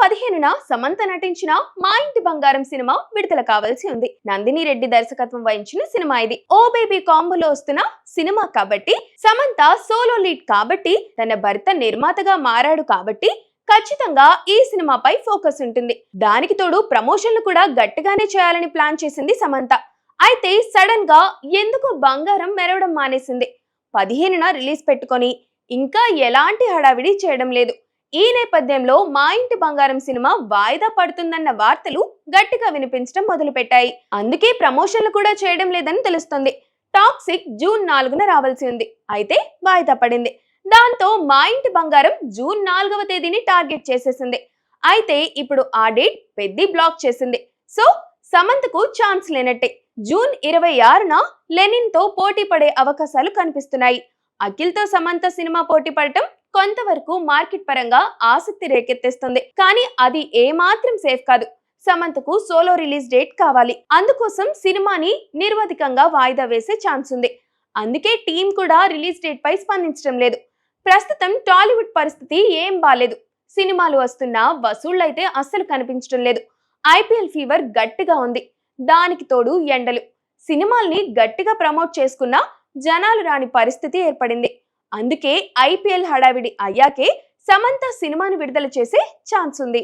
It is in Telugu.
15న సమంత నటించిన మా ఇంటి బంగారం సినిమా విడుదల కావాల్సి ఉంది. నందిని రెడ్డి దర్శకత్వం వహించిన సినిమా ఇది. ఓ బేబీ కాంబోలో వస్తున్న సినిమా కాబట్టి, సమంత సోలో లీడ్ కాబట్టి, తన భర్త నిర్మాతగా మారాడు కాబట్టి ఖచ్చితంగా ఈ సినిమాపై ఫోకస్ ఉంటుంది. దానికి తోడు ప్రమోషన్లు కూడా గట్టిగానే చేయాలని ప్లాన్ చేసింది సమంత. అయితే సడన్ గా ఎందుకో బంగారం మెరవడం మానేసింది. 15న రిలీజ్ పెట్టుకొని ఇంకా ఎలాంటి హడావిడి చేయడం లేదు. ఈ నేపథ్యంలో మా ఇంటి బంగారం సినిమా వాయిదా పడుతుందన్న వార్తలు గట్టిగా వినిపించడం మొదలుపెట్టాయి. అందుకే ప్రమోషన్లు కూడా చేయడం లేదని తెలుస్తుంది. టాక్సిక్ జూన్ 4న రావాల్సి ఉంది, అయితే వాయిదా పడింది. దాంతో మా ఇంటి బంగారం జూన్ 4వ తేదీని టార్గెట్ చేసేసింది. అయితే ఇప్పుడు ఆ డేట్ పెద్ద బ్లాక్ చేసింది. సో సమంతకు ఛాన్స్ లేనట్టే. జూన్ 26న లెనిన్ తో పోటీ పడే అవకాశాలు కనిపిస్తున్నాయి. అఖిల్ తో సమంత సినిమా పోటీ పడటం కొంతవరకు మార్కెట్ పరంగా ఆసక్తి రేకెత్తిస్తుంది. కానీ అది ఏమాత్రం సేఫ్ కాదు. సమంతకు సోలో రిలీజ్ డేట్ కావాలి. అందుకోసం సినిమాని నిర్వధికంగా వాయిదా వేసే ఛాన్స్ ఉంది. అందుకే టీం కూడా రిలీజ్ డేట్ పై స్పందించడం లేదు. ప్రస్తుతం టాలీవుడ్ పరిస్థితి ఏం బాలేదు. సినిమాలు వస్తున్నా వసూళ్లైతే అస్సలు కనిపించడం లేదు. ఐపీఎల్ ఫీవర్ గట్టిగా ఉంది. దానికి తోడు ఎండలు. సినిమాల్ని గట్టిగా ప్రమోట్ చేసుకున్నా జనాలు రాని పరిస్థితి ఏర్పడింది. అందుకే ఐపీఎల్ హడావిడి అయ్యాకే సమంత సినిమాని విడుదల చేసే ఛాన్స్ ఉంది.